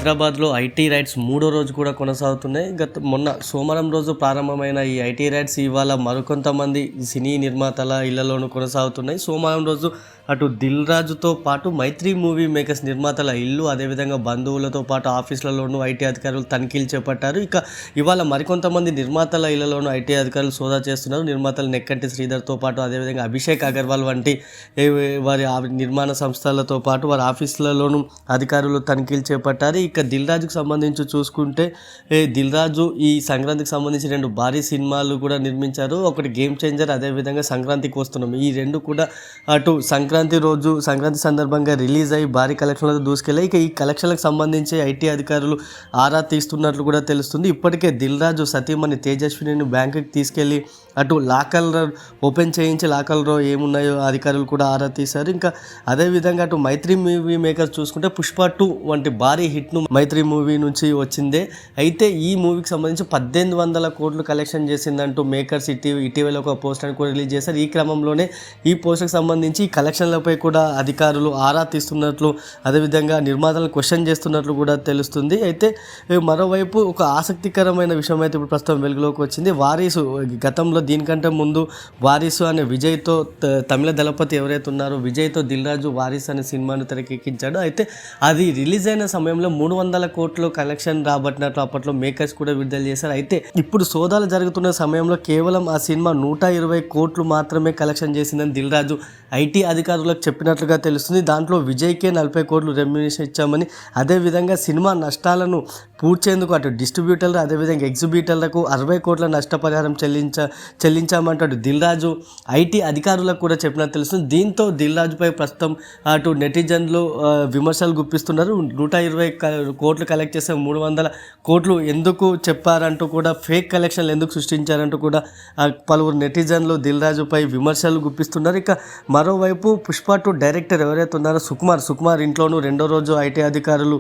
హైదరాబాద్లో IT rides మూడో రోజు కూడా కొనసాగుతున్నాయి. మొన్న సోమవారం రోజు ప్రారంభమైన ఈ ఐటీ రైడ్స్ ఇవాళ మరికొంతమంది సినీ నిర్మాతల ఇళ్లలోనూ కొనసాగుతున్నాయి. సోమవారం రోజు అటు దిల్ రాజుతో పాటు మైత్రి మూవీ మేకర్స్ నిర్మాతల ఇల్లు, అదేవిధంగా బంధువులతో పాటు ఆఫీసులలోనూ ఐటీ అధికారులు తనిఖీలు చేపట్టారు. ఇక ఇవాళ మరికొంతమంది నిర్మాతల ఇళ్లలోనూ ఐటీ అధికారులు సోదా చేస్తున్నారు. నిర్మాతలు నెక్కంటి శ్రీధర్తో పాటు అదేవిధంగా అభిషేక్ అగర్వాల్ వంటి వారి నిర్మాణ సంస్థలతో పాటు వారి ఆఫీసులలోనూ అధికారులు తనిఖీలు చేపట్టారు. ఇక దిల్ రాజుకు సంబంధించి చూసుకుంటే దిల్ రాజు ఈ సంక్రాంతికి సంబంధించి 2 భారీ సినిమాలు కూడా నిర్మించారు. ఒకటి గేమ్ చేంజర్, అదేవిధంగా సంక్రాంతికి వస్తున్నాం. ఈ 2 కూడా అటు సంక్రాంతి సందర్భంగా రిలీజ్ అయ్యి భారీ కలెక్షన్లతో దూసుకెళ్ళాయి. ఇక ఈ కలెక్షన్లకు సంబంధించి ఐటీ అధికారులు ఆరా తీస్తున్నట్లు కూడా తెలుస్తుంది. ఇప్పటికే దిల్ రాజు సతీమణి తేజస్విని బ్యాంకుకి తీసుకెళ్ళి అటు లాకర్ ఓపెన్ చేయించి లాకర్లో ఏమున్నాయో అధికారులు కూడా ఆరా తీశారు. ఇంకా అదేవిధంగా అటు మైత్రి మూవీ మేకర్స్ చూసుకుంటే పుష్ప 2 వంటి భారీ హిట్ను మైత్రి మూవీ నుంచి వచ్చిందే. అయితే ఈ మూవీకి సంబంధించి 1800 కోట్లు కలెక్షన్ చేసిందంటూ మేకర్స్ ఇటీవల ఒక పోస్టర్ని కూడా రిలీజ్ చేశారు. ఈ క్రమంలోనే ఈ పోస్టర్కి సంబంధించి కలెక్షన్లపై కూడా అధికారులు ఆరా తీస్తున్నట్లు, అదేవిధంగా నిర్మాతలను క్వశ్చన్ చేస్తున్నట్లు కూడా తెలుస్తుంది. అయితే మరోవైపు ఒక ఆసక్తికరమైన విషయం అయితే ఇప్పుడు ప్రస్తుతం వెలుగులోకి వచ్చింది. వారీసు గతంలో దీనికంటే ముందు వారీసు అనే విజయ్తో తమిళ దళపతి ఎవరైతే ఉన్నారో విజయ్తో దిల్ రాజు వారీసు అనే సినిమాను తెరకెక్కించాడు. అయితే అది రిలీజ్ అయిన సమయంలో 300 కోట్లు కలెక్షన్ రాబట్టినట్లు అప్పట్లో మేకర్స్ కూడా విడుదల చేశారు. అయితే ఇప్పుడు సోదాలు జరుగుతున్న సమయంలో కేవలం ఆ సినిమా 120 కోట్లు మాత్రమే కలెక్షన్ చేసిందని దిల్ రాజు ఐటీ అధికారులకు చెప్పినట్లుగా తెలుస్తుంది. దాంట్లో విజయ్కే 40 కోట్లు రెమ్యునరేషన్ ఇచ్చామని, అదేవిధంగా సినిమా నష్టాలను పూడ్చేందుకు అటు డిస్ట్రిబ్యూటర్లు అదేవిధంగా ఎగ్జిబ్యూటర్లకు 60 కోట్ల నష్టపరిహారం చెల్లించామంటాడు దిల్ రాజు ఐటీ అధికారులకు కూడా చెప్పినట్టు తెలుస్తుంది. దీంతో దిల్ రాజుపై ప్రస్తుతం అటు నెటిజన్లు విమర్శలు గుప్పిస్తున్నారు. 120 కోట్లు కలెక్ట్ చేస్తే 300 కోట్లు ఎందుకు చెప్పారంటూ కూడా, ఫేక్ కలెక్షన్లు ఎందుకు సృష్టించారంటూ కూడా పలువురు నెటిజన్లు దిల్ రాజుపై విమర్శలు గుప్పిస్తున్నారు. ఇక మరోవైపు పుష్ప 2 డైరెక్టర్ ఎవరైతే ఉన్నారో సుకుమార్ ఇంట్లోనూ రెండో రోజు ఐటీ అధికారులు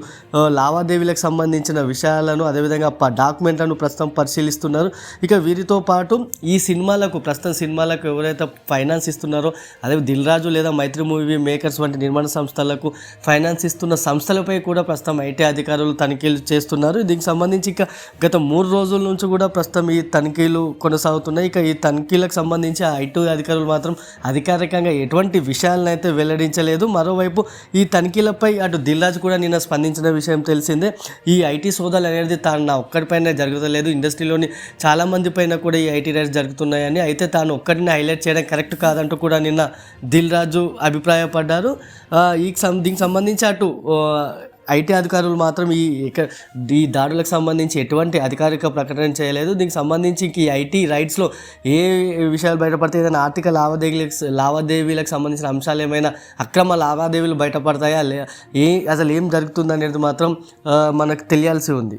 లావాదేవీలకు సంబంధించిన విషయాలను అదేవిధంగా డాక్యుమెంట్లను ప్రస్తుతం పరిశీలిస్తున్నారు. ఇక వీరితో పాటు ఈ సినిమాలకు ఎవరైతే ఫైనాన్స్ ఇస్తున్నారో అదే దిల్ రాజు లేదా మైత్రి మూవీ మేకర్స్ వంటి నిర్మాణ సంస్థలకు ఫైనాన్స్ ఇస్తున్న సంస్థలపై కూడా ప్రస్తుతం ఐటీ అధికారులు తనిఖీలు చేస్తున్నారు. దీనికి సంబంధించి ఇక గత 3 రోజుల నుంచి కూడా ప్రస్తుతం ఈ తనిఖీలు కొనసాగుతున్నాయి. ఇక ఈ తనిఖీలకు సంబంధించి ఐటీ అధికారులు మాత్రం అధికారికంగా ఎటువంటి విషయాలను అయితే వెల్లడించలేదు. మరోవైపు ఈ తనిఖీలపై అటు దిల్ రాజు కూడా నిన్న స్పందించిన విషయం తెలిసిందే. ఈ ఐటీ సోదాలు అనేది తాను ఒక్కడిపైన జరుగుతలేదు, ఇండస్ట్రీలోని చాలామంది పైన కూడా ఈ ఐటీ రైడ్స్ జరుగుతున్నాయని, అయితే తాను ఒక్కడిని హైలైట్ చేయడం కరెక్ట్ కాదంటూ కూడా నిన్న దిల్ రాజు అభిప్రాయపడ్డారు. దీనికి సంబంధించి అటు ఐటీ అధికారులు మాత్రం ఈ దాడులకు సంబంధించి ఎటువంటి అధికారిక ప్రకటన చేయలేదు. దీనికి సంబంధించి ఈ ఐటీ రైడ్స్లో ఏ విషయాలు బయటపడతాయి, ఏదైనా ఆర్థిక లావాదేవీలకు సంబంధించిన అంశాలు, ఏమైనా అక్రమ లావాదేవీలు బయటపడతాయా, అసలు ఏం జరుగుతుందనేది మాత్రం మనకు తెలియాల్సి ఉంది.